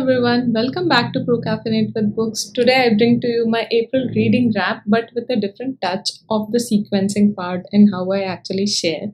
everyone, welcome back to Procrastinate with Books. Today I bring to you my April reading wrap but with a different touch of the sequencing part in how I actually share.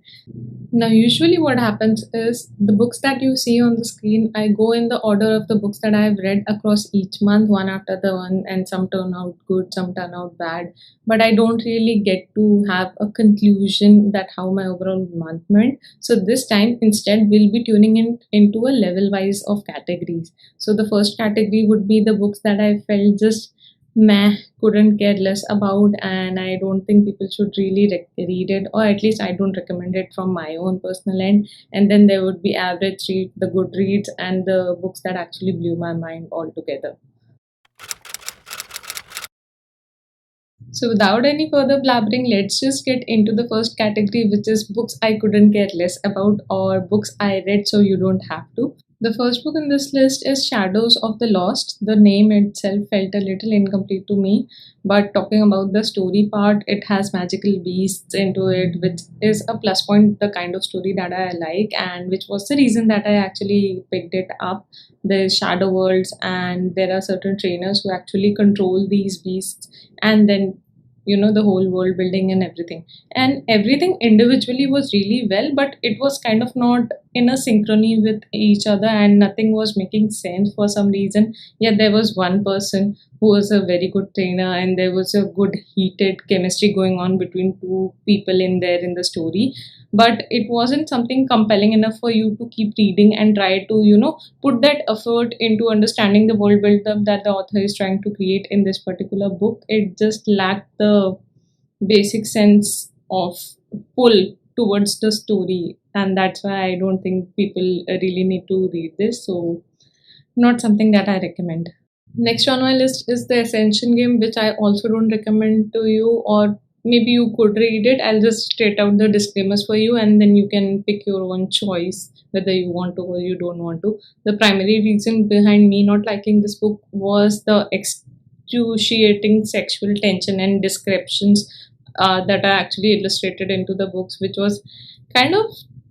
Now, usually what happens is the books that you see on the screen, I go in the order of the books that I have read across each month, one after the one, and some turn out good, some turn out bad. But I don't really get to have a conclusion that how my overall month went. So this time, instead, we'll be tuning in into a level wise of categories. So the first category would be the books that I felt just meh, couldn't care less about, and I don't think people should really read it, or at least I don't recommend it from my own personal end. And then there would be average read, the good reads, and the books that actually blew my mind altogether. So, without any further blabbering, let's just get into the first category, which is books I couldn't care less about, or books I read so you don't have to. The first book in this list is Shadows of the Lost. The name itself felt a little incomplete to me, but talking about the story part, it has magical beasts into it, which is a plus point, the kind of story that I like, and which was the reason that I actually picked it up. There's shadow worlds, and there are certain trainers who actually control these beasts, and then the whole world building and everything individually was really well, but it was kind of not in a synchrony with each other, and nothing was making sense for some reason. Yet there was one person who was a very good trainer, and there was a good heated chemistry going on between two people in there in the story, but it wasn't something compelling enough for you to keep reading and try to put that effort into understanding the world build-up that the author is trying to create in this particular book. It just lacked the basic sense of pull towards the story, and that's why I don't think people really need to read this. So, not something that I recommend. Next on my list is the Ascension game, which I also don't recommend to you, or maybe you could read it. I'll just state out the disclaimers for you, and then you can pick your own choice whether you want to or you don't want to. The primary reason behind me not liking this book was the excruciating sexual tension and descriptions that are actually illustrated into the books, which was kind of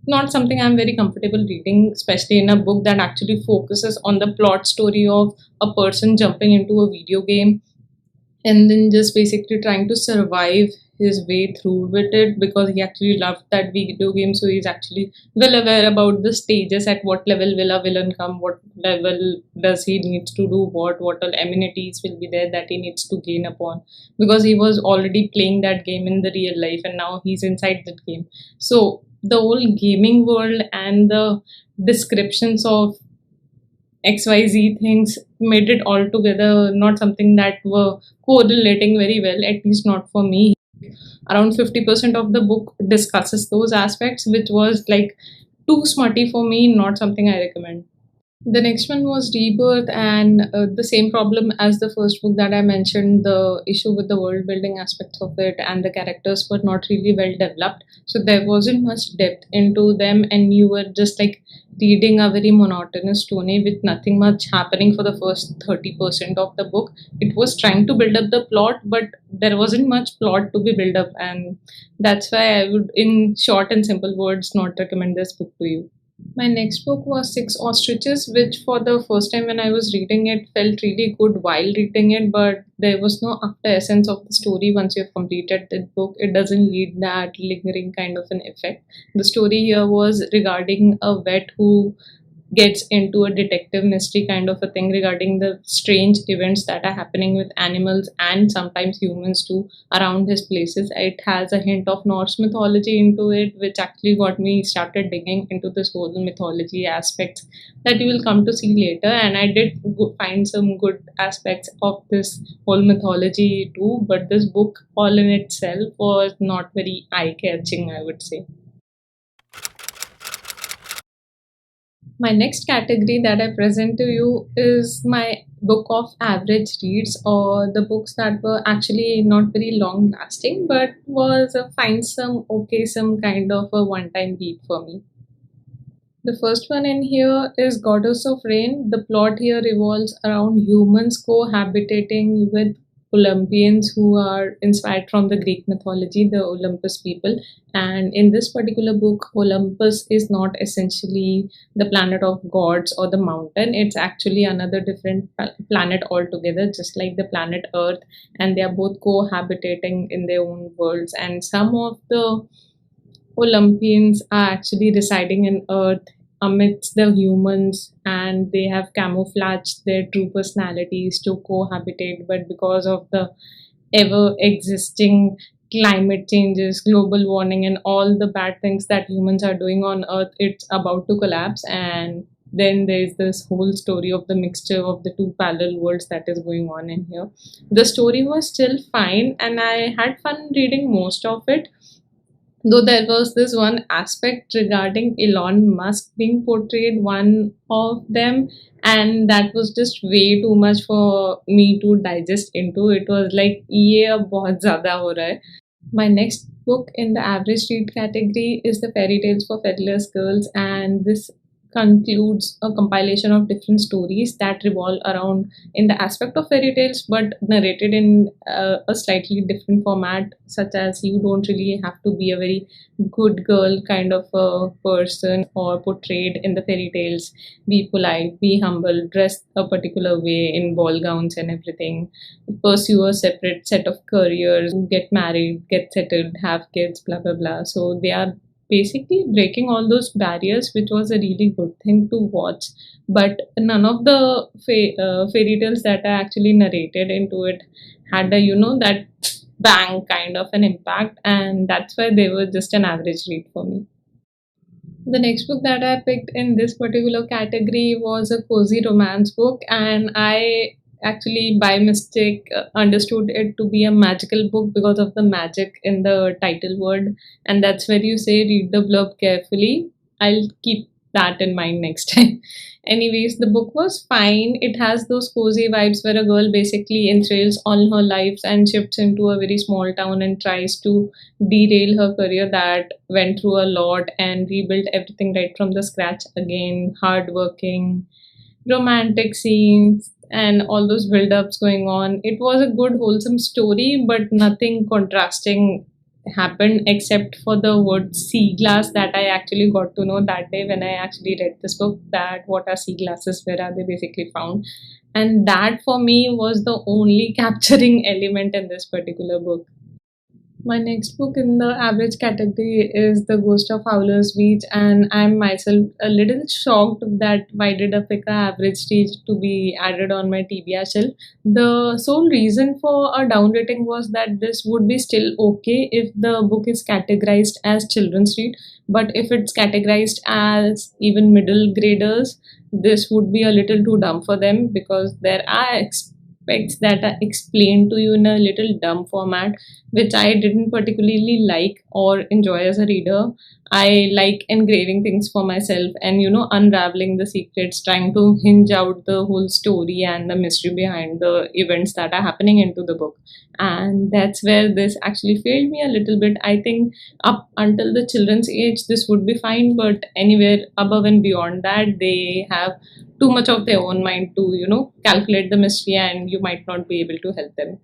not something I'm very comfortable reading, especially in a book that actually focuses on the plot story of a person jumping into a video game and then just basically trying to survive his way through with it because he actually loved that video game. So he's actually well aware about the stages, at what level will a villain come, what level does he needs to do, what all amenities will be there that he needs to gain upon, because he was already playing that game in the real life and now he's inside that game. So the whole gaming world and the descriptions of XYZ things made it altogether not something that were correlating very well, at least not for me. Around 50% of the book discusses those aspects, which was like too smutty for me, not something I recommend. The next one was Rebirth, and the same problem as the first book that I mentioned, the issue with the world building aspects of it, and the characters were not really well developed. So there wasn't much depth into them, and you were just like reading a very monotonous story with nothing much happening for the first 30% of the book. It was trying to build up the plot, but there wasn't much plot to be built up, and that's why I would, in short and simple words, not recommend this book to you. My next book was Six Ostriches, which for the first time when I was reading it felt really good while reading it, but there was no after essence of the story once you've completed the book. It doesn't leave that lingering kind of an effect. The story here was regarding a vet who gets into a detective mystery kind of a thing regarding the strange events that are happening with animals and sometimes humans too around his places. It has a hint of Norse mythology into it, which actually got me started digging into this whole mythology aspects that you will come to see later. And I did find some good aspects of this whole mythology too, but this book all in itself was not very eye catching, I would say. My next category that I present to you is my book of average reads, or the books that were actually not very long lasting but was a find some okay, some kind of a one time read for me. The first one in here is Goddess of Rain. The plot here revolves around humans cohabitating with Olympians who are inspired from the Greek mythology, the Olympus people. And in this particular book, Olympus is not essentially the planet of gods or the mountain. It's actually another different planet altogether, just like the planet Earth, and they are both cohabitating in their own worlds. And some of the Olympians are actually residing in Earth amidst the humans, and they have camouflaged their true personalities to cohabitate. But because of the ever existing climate changes, global warming, and all the bad things that humans are doing on Earth, it's about to collapse. And then there's this whole story of the mixture of the two parallel worlds that is going on in here. The story was still fine, and I had fun reading most of it. Though there was this one aspect regarding Elon Musk being portrayed, one of them, and that was just way too much for me to digest into. It was like, ये अब बहुत ज़्यादा हो रहा है. My next book in the average read category is The Fairy Tales for Featherless Girls, and this concludes a compilation of different stories that revolve around in the aspect of fairy tales but narrated in a slightly different format, such as you don't really have to be a very good girl kind of a person or portrayed in the fairy tales. Be polite, be humble, dress a particular way in ball gowns and everything, pursue a separate set of careers, get married, get settled, have kids, blah blah blah. So they are basically breaking all those barriers, which was a really good thing to watch. But none of the fairy tales that are actually narrated into it had a, that bang kind of an impact, and that's why they were just an average read for me. The next book that I picked in this particular category was a cozy romance book, and I actually by mistake understood it to be a magical book because of the magic in the title word, and that's where you say read the blurb carefully. I'll keep that in mind next time. Anyways, the book was fine. It has those cozy vibes where a girl basically entrails all her lives and shifts into a very small town and tries to derail her career that went through a lot and rebuild everything right from the scratch again. Hardworking, romantic scenes, and all those build ups going on. It was a good, wholesome story, but nothing contrasting happened except for the word sea glass that I actually got to know that day when I actually read this book. That what are sea glasses, where are they basically found? And that for me was the only capturing element in this particular book. My next book in the average category is The Ghost of Howlers Beach, and I'm myself a little shocked that why did I pick a average read to be added on my TBR shelf. The sole reason for a down rating was that this would be still okay if the book is categorized as children's read, but if it's categorized as even middle graders, this would be a little too dumb for them because there are aspects that are explained to you in a little dumb format, which I didn't particularly like or enjoy as a reader. I like engraving things for myself and unraveling the secrets, trying to hinge out the whole story and the mystery behind the events that are happening into the book. And that's where this actually failed me a little bit. I think up until the children's age, this would be fine, but anywhere above and beyond that, they have too much of their own mind to, calculate the mystery, and you might not be able to help them.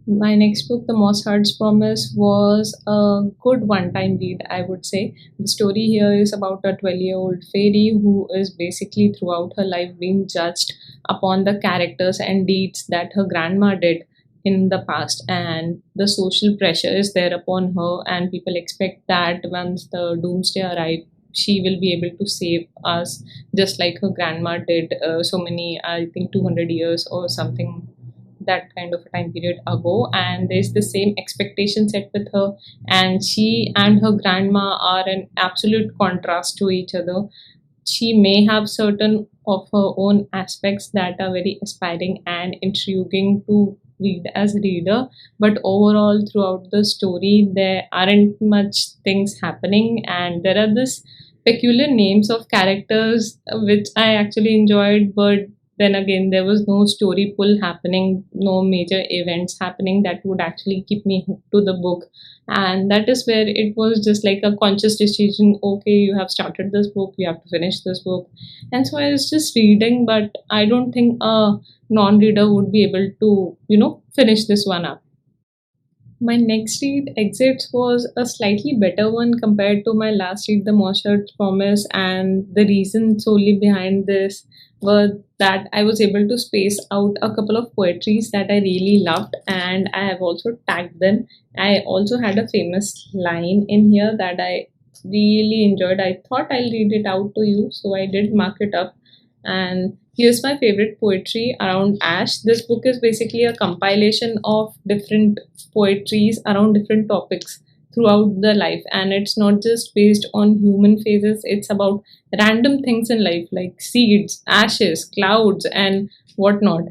My next book, The Mossheart's Promise, was a good one time read, I would say. The story here is about a 12-year-old fairy who is basically throughout her life being judged upon the characters and deeds that her grandma did in the past. And the social pressure is there upon her, and people expect that once the doomsday arrives, she will be able to save us just like her grandma did so many, I think, 200 years or something, that kind of a time period ago. And there's the same expectation set with her, and she and her grandma are an absolute contrast to each other. She may have certain of her own aspects that are very aspiring and intriguing to read as a reader, but overall throughout the story there aren't much things happening, and there are this peculiar names of characters which I actually enjoyed, but then again, there was no story pull happening, no major events happening that would actually keep me hooked to the book. And that is where it was just like a conscious decision. Okay, you have started this book, you have to finish this book. And so I was just reading, but I don't think a non reader would be able to, finish this one up. My next read, Exits, was a slightly better one compared to my last read, The Mossheart Promise, and the reason solely behind this was that I was able to space out a couple of poetries that I really loved, and I have also tagged them. I also had a famous line in here that I really enjoyed. I thought I'll read it out to you, so I did mark it up. And here's my favorite poetry around Ash. This book is basically a compilation of different poetries around different topics throughout the life, and it's not just based on human phases, it's about random things in life like seeds, ashes, clouds, and whatnot.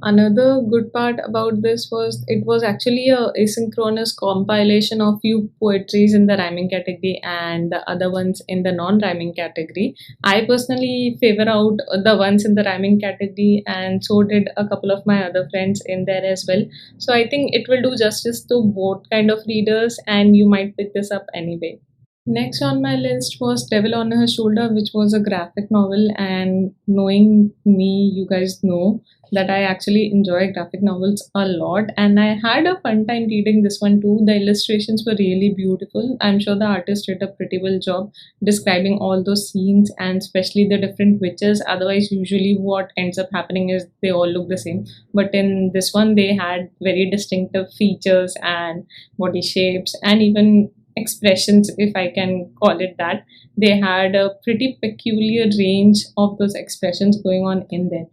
Another good part about this was it was actually a asynchronous compilation of few poetries in the rhyming category and the other ones in the non-rhyming category. I personally favor out the ones in the rhyming category, and so did a couple of my other friends in there as well. So I think it will do justice to both kind of readers, and you might pick this up anyway. Next on my list was Devil on Her Shoulder, which was a graphic novel. And knowing me, you guys know that I actually enjoy graphic novels a lot. And I had a fun time reading this one too. The illustrations were really beautiful. I'm sure the artist did a pretty well job describing all those scenes and especially the different witches. Otherwise, usually what ends up happening is they all look the same. But in this one, they had very distinctive features and body shapes and even expressions, if I can call it that. They had a pretty peculiar range of those expressions going on in there.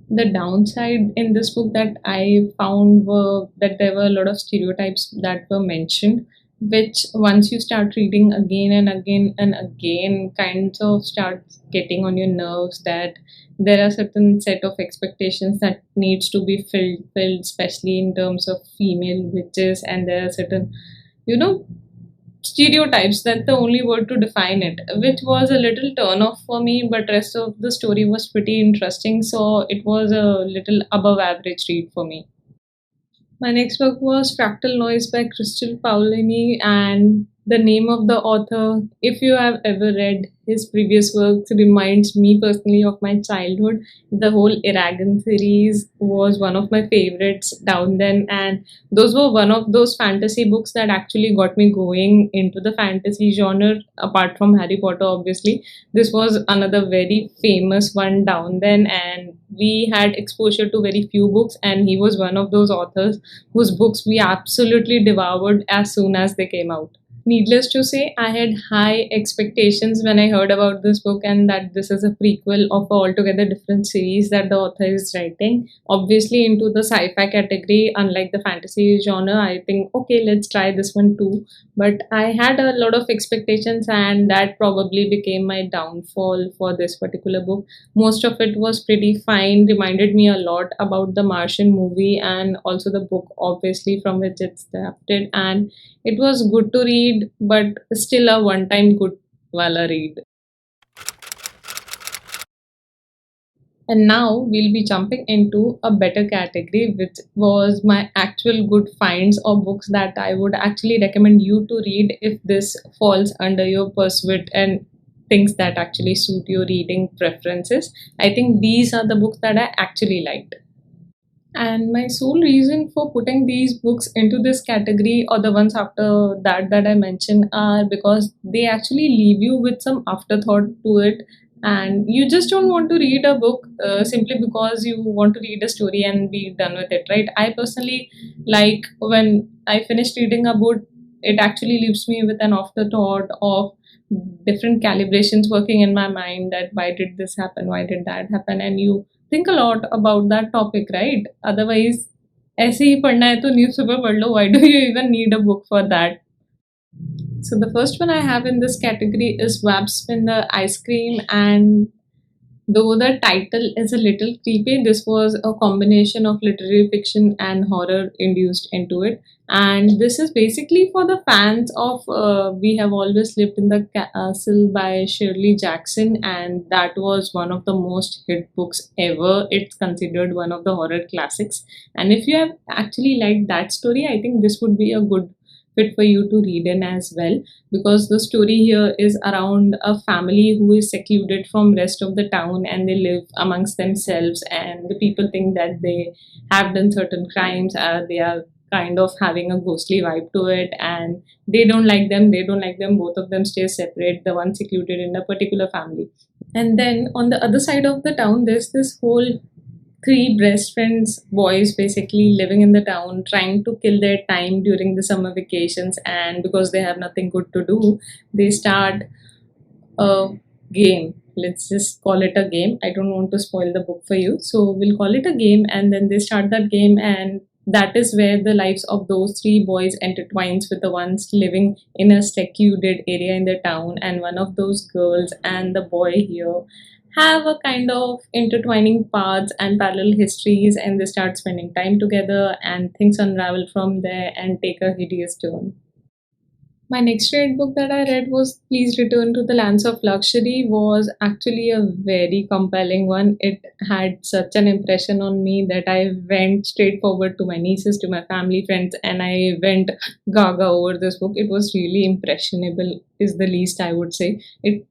The downside in this book that I found were that there were a lot of stereotypes that were mentioned, which once you start reading again and again and again, kind of starts getting on your nerves. That there are certain set of expectations that needs to be filled, especially in terms of female witches, and there are certain, you know, stereotypes, that's the only word to define it, which was a little turn off for me, but rest of the story was pretty interesting, so it was a little above average read for me. My next book was Fractal Noise by Crystal Paolini, and the name of the author, if you have ever read his previous works, reminds me personally of my childhood. The whole Eragon series was one of my favorites down then, and those were one of those fantasy books that actually got me going into the fantasy genre, apart from Harry Potter, obviously. This was another very famous one down then, and we had exposure to very few books, and he was one of those authors whose books we absolutely devoured as soon as they came out. Needless to say, I had high expectations when I heard about this book and that this is a prequel of a altogether different series that the author is writing. Obviously, into the sci fi category, unlike the fantasy genre, I think, okay, let's try this one too. But I had a lot of expectations, and that probably became my downfall for this particular book. Most of it was pretty fine, reminded me a lot about the Martian movie and also the book, obviously, from which it's adapted. And it was good to read, but still a one time good wala read. And now we'll be jumping into a better category, which was my actual good finds or books that I would actually recommend you to read if this falls under your pursuit and things that actually suit your reading preferences. I think these are the books that I actually liked. And my sole reason for putting these books into this category or the ones after that I mentioned are because they actually leave you with some afterthought to it. And you just don't want to read a book simply because you want to read a story and be done with it, right? I personally like when I finish reading a book, it actually leaves me with an afterthought of different calibrations working in my mind that why did this happen, why did that happen, and you think a lot about that topic, right? Otherwise, ऐसे ही पढ़ना है तो newspaper पढ़ लो. Why do you even need a book for that? So the first one I have in this category is Wab Spin the Ice Cream, and Though the title is a little creepy, this was a combination of literary fiction and horror induced into it. And this is basically for the fans of We Have Always Lived in the Castle by Shirley Jackson, and that was one of the most hit books ever. It's considered one of the horror classics. And if you have actually liked that story, I think this would be a good fit for you to read in as well, because the story here is around a family who is secluded from rest of the town, and they live amongst themselves, and the people think that they have done certain crimes. They are kind of having a ghostly vibe to it, and they don't like them, both of them stay separate, the one secluded in a particular family. And then on the other side of the town, there's this whole three best friends, boys, basically living in the town, trying to kill their time during the summer vacations. And because they have nothing good to do, they start a game. Let's just call it a game. I don't want to spoil the book for you, so we'll call it a game. And then they start that game, and that is where the lives of those three boys intertwines with the ones living in a secluded area in the town. And one of those girls and the boy here have a kind of intertwining paths and parallel histories, and they start spending time together, and things unravel from there and take a hideous turn. My next read book that I read was Please Return to the Lands of Luxury. Was actually a very compelling one. It had such an impression on me that I went straight forward to my nieces, to my family friends, and I went gaga over this book. It was really impressionable, is the least I would say. It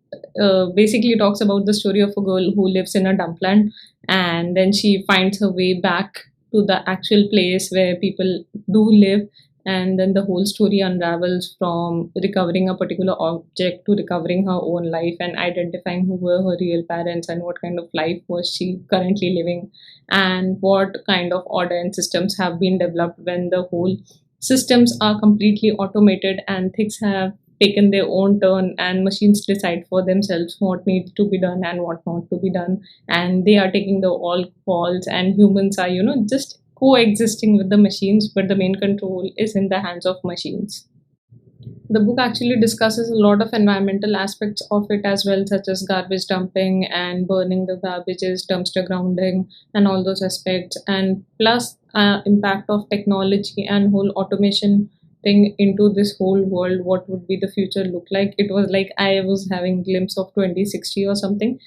basically talks about the story of a girl who lives in a dumpland, and then she finds her way back to the actual place where people do live, and then the whole story unravels from recovering a particular object to recovering her own life and identifying who were her real parents and what kind of life was she currently living, and what kind of order and systems have been developed when the whole systems are completely automated and things have taken their own turn, and machines decide for themselves what needs to be done and what not to be done, and they are taking the all calls, and humans are just coexisting with the machines, but the main control is in the hands of machines. The book actually discusses a lot of environmental aspects of it as well, such as garbage dumping and burning the garbages, dumpster grounding, and all those aspects, and plus impact of technology and whole automation thing into this whole world. What would be the future look like? It was like I was having glimpse of 2060 or something.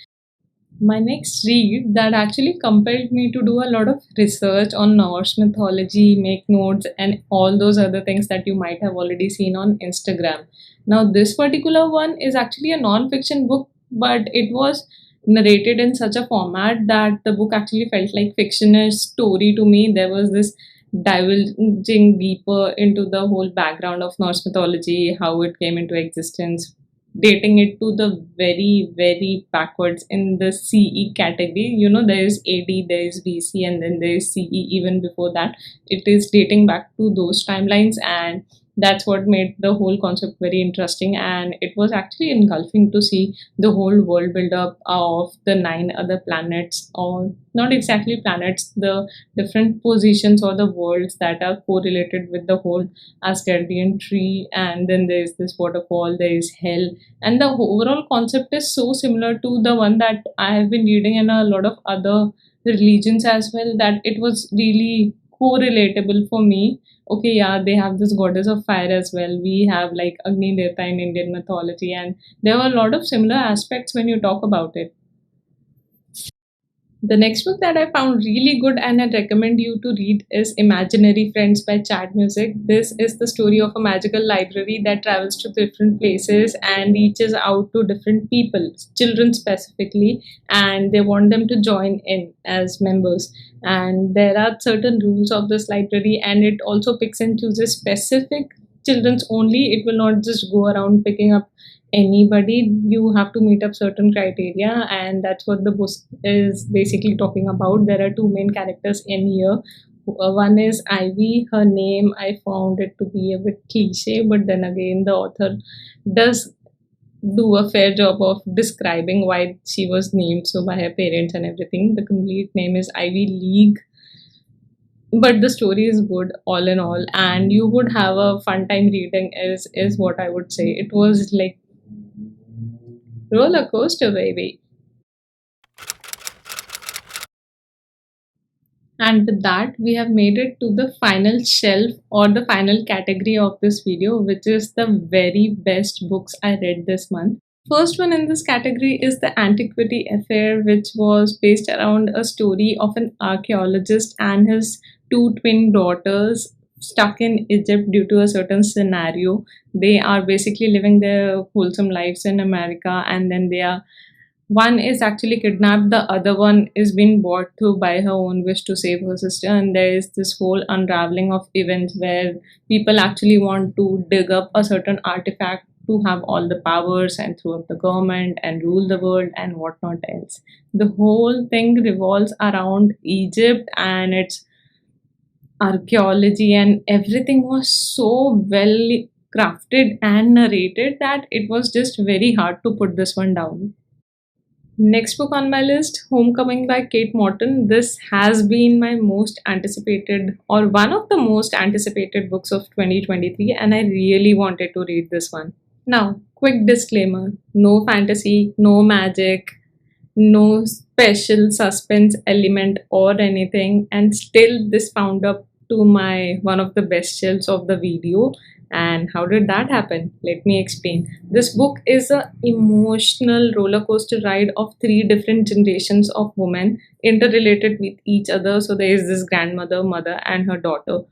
My next read that actually compelled me to do a lot of research on Norse mythology, make notes, and all those other things that you might have already seen on Instagram. Now, this particular one is actually a non fiction book, but it was narrated in such a format that the book actually felt like fictional story to me. There was this divulging deeper into the whole background of Norse mythology, how it came into existence, dating it to the very, very backwards in the CE category. There is AD, there is BC, and then there is CE even before that. It is dating back to those timelines, and that's what made the whole concept very interesting. And it was actually engulfing to see the whole world build up of the nine other planets, or not exactly planets, the different positions or the worlds that are correlated with the whole Asgardian tree. And then there's this waterfall, there is Hell, and the overall concept is so similar to the one that I have been reading in a lot of other religions as well, that it was really co-relatable for me. Okay, yeah, they have this goddess of fire as well. We have like Agni Devta in Indian mythology, and there were a lot of similar aspects when you talk about it. The next book that I found really good and I'd recommend you to read is Imaginary Friends by Chad Music. This is the story of a magical library that travels to different places and reaches out to different people, children specifically, and they want them to join in as members. And there are certain rules of this library, and it also picks and chooses specific children's only. It will not just go around picking up anybody. You have to meet up certain criteria, and that's what the book is basically talking about. There are two main characters in here. One is Ivy. Her name, I found it to be a bit cliche, but then again the author does do a fair job of describing why she was named so by her parents and everything. The complete name is Ivy League, but the story is good all in all, and you would have a fun time reading, is what I would say. It was like roller coaster, baby. And with that, we have made it to the final shelf or the final category of this video, which is the very best books I read this month. First one in this category is The Antiquity Affair, which was based around a story of an archaeologist and his two twin daughters stuck in Egypt due to a certain scenario. They are basically living their wholesome lives in America, and then they are one is actually kidnapped, the other one is being brought to by her own wish to save her sister, and there is this whole unraveling of events where people actually want to dig up a certain artifact to have all the powers and throw up the government and rule the world and whatnot else. The whole thing revolves around Egypt and its archaeology, and everything was so well crafted and narrated that it was just very hard to put this one down. Next book on my list, Homecoming by Kate Morton. This has been my most anticipated or one of the most anticipated books of 2023, and I really wanted to read this one. Now, quick disclaimer, no fantasy, no magic, no special suspense element or anything, and still this found up to my one of the best shelves of the video. And how did that happen? Let me explain. This book is a emotional roller coaster ride of three different generations of women interrelated with each other. So there is this grandmother, mother, and her daughter.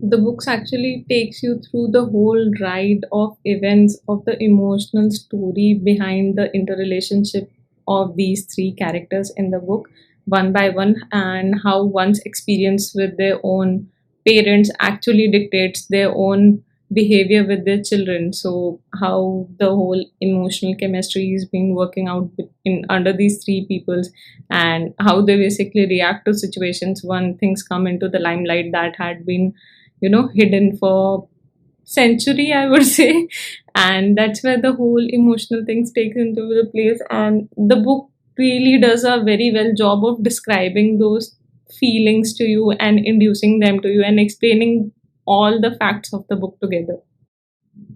The books actually takes you through the whole ride of events of the emotional story behind the interrelationship of these three characters in the book, one by one, and how one's experience with their own parents actually dictates their own behavior with their children. So how the whole emotional chemistry is being working out in under these three peoples, and how they basically react to situations when things come into the limelight that had been, hidden for century, I would say. And that's where the whole emotional things takes into the place, and the book really does a very well job of describing those feelings to you and inducing them to you and explaining all the facts of the book together.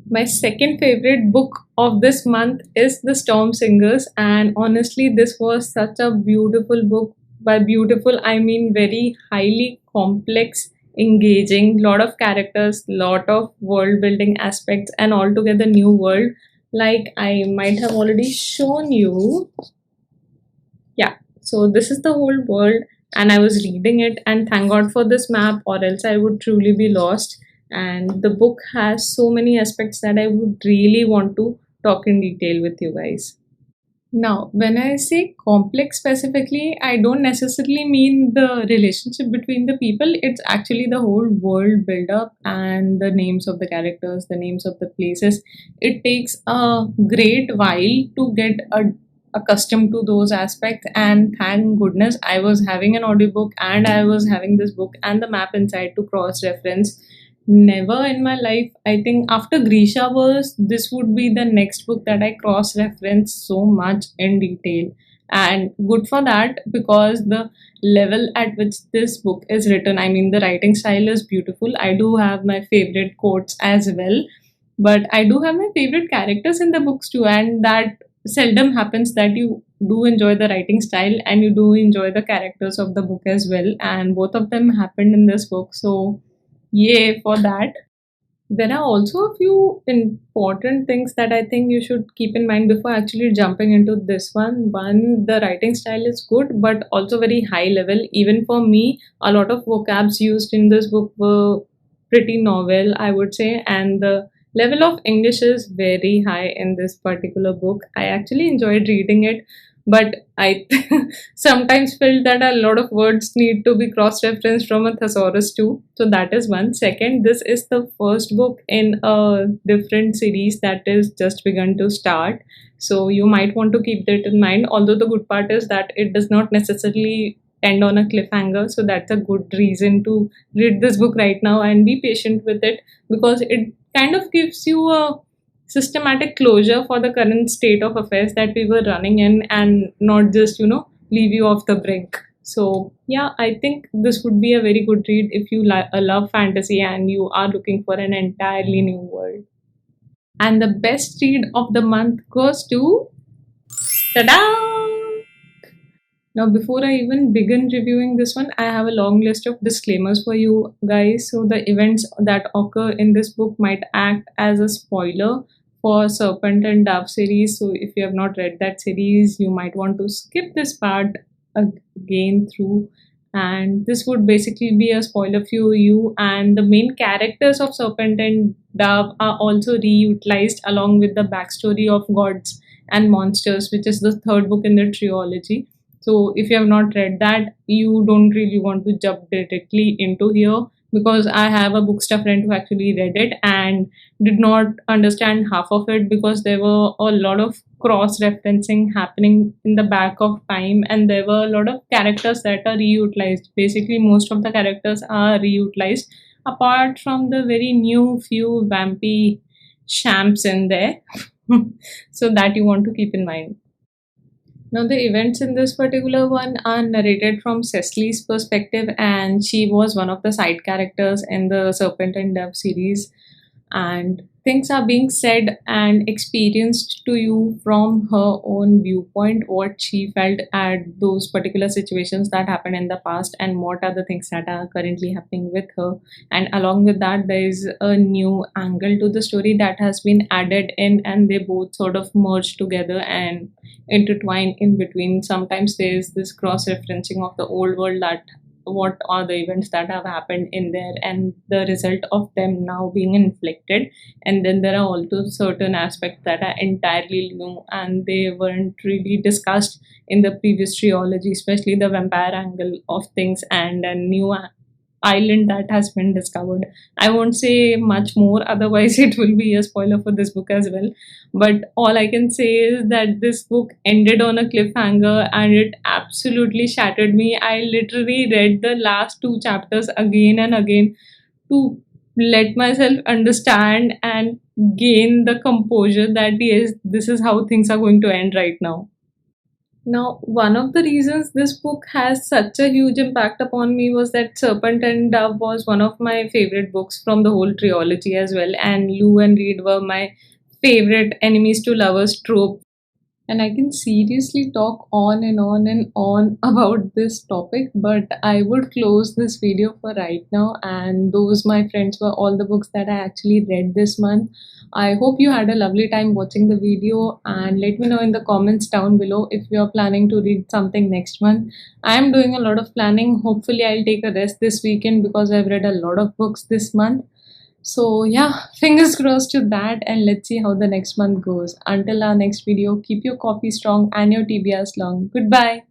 My second favorite book of this month is The Storm Singers, and honestly, this was such a beautiful book. By beautiful, I mean very highly complex, engaging, lot of characters, lot of world building aspects, and altogether new world. Like I might have already shown you. Yeah, so this is the whole world, and I was reading it, and thank God for this map, or else I would truly be lost. And the book has so many aspects that I would really want to talk in detail with you guys. Now, when I say complex specifically, I don't necessarily mean the relationship between the people. It's actually the whole world build up and the names of the characters, the names of the places. It takes a great while to get accustomed to those aspects. And thank goodness I was having an audiobook and I was having this book and the map inside to cross reference. Never in my life, I think after Grisha Verse, this would be the next book that I cross reference so much in detail. And good for that, because the level at which this book is written, I mean, the writing style is beautiful. I do have my favorite quotes as well, but I do have my favorite characters in the books too. And that seldom happens that you do enjoy the writing style and you do enjoy the characters of the book as well. And both of them happened in this book. So, yay for that. There are also a few important things that I think you should keep in mind before actually jumping into this one. One, the writing style is good, but also very high level. Even for me, a lot of vocabs used in this book were pretty novel, I would say, and the level of English is very high in this particular book. I actually enjoyed reading it, but I sometimes felt that a lot of words need to be cross-referenced from a thesaurus too. So that is one. Second, this is the first book in a different series that is just begun to start. So you might want to keep that in mind. Although the good part is that it does not necessarily end on a cliffhanger. So that's a good reason to read this book right now and be patient with it, because it kind of gives you a systematic closure for the current state of affairs that we were running in, and not just, leave you off the brink. So, yeah, I think this would be a very good read if you love fantasy and you are looking for an entirely new world. And the best read of the month goes to, ta-da! Now, before I even begin reviewing this one, I have a long list of disclaimers for you guys. So, the events that occur in this book might act as a spoiler for Serpent and Dove series. So, if you have not read that series, you might want to skip this part again through. And this would basically be a spoiler for you. And the main characters of Serpent and Dove are also reutilized along with the backstory of gods and monsters, which is the third book in the trilogy. So if you have not read that, you don't really want to jump directly into here, because I have a bookstore friend who actually read it and did not understand half of it because there were a lot of cross referencing happening in the back of time, and there were a lot of characters that are reutilized. Basically, most of the characters are reutilized apart from the very new few vampy champs in there. So that you want to keep in mind. Now, the events in this particular one are narrated from Cecily's perspective, and she was one of the side characters in the Serpent and Dove series. And things are being said and experienced to you from her own viewpoint, what she felt at those particular situations that happened in the past, and what are the things that are currently happening with her. And along with that, there is a new angle to the story that has been added in, and they both sort of merge together and intertwine in between. Sometimes there is this cross referencing of the old world, that what are the events that have happened in there and the result of them now being inflicted. And then there are also certain aspects that are entirely new and they weren't really discussed in the previous trilogy, especially the vampire angle of things and a new island that has been discovered. I won't say much more, otherwise, it will be a spoiler for this book as well. But all I can say is that this book ended on a cliffhanger and it absolutely shattered me. I literally read the last two chapters again and again to let myself understand and gain the composure that yes, this is how things are going to end right now. Now, one of the reasons this book has such a huge impact upon me was that Serpent and Dove was one of my favorite books from the whole trilogy as well, and Lou and Reed were my favorite enemies to lovers trope. And I can seriously talk on and on and on about this topic, but I would close this video for right now. And those, my friends, were all the books that I actually read this month. I hope you had a lovely time watching the video, and let me know in the comments down below if you're planning to read something next month. I am doing a lot of planning. Hopefully, I'll take a rest this weekend because I've read a lot of books this month. So yeah, fingers crossed to that, and let's see how the next month goes. Until our next video, keep your coffee strong and your TBRs long. Goodbye.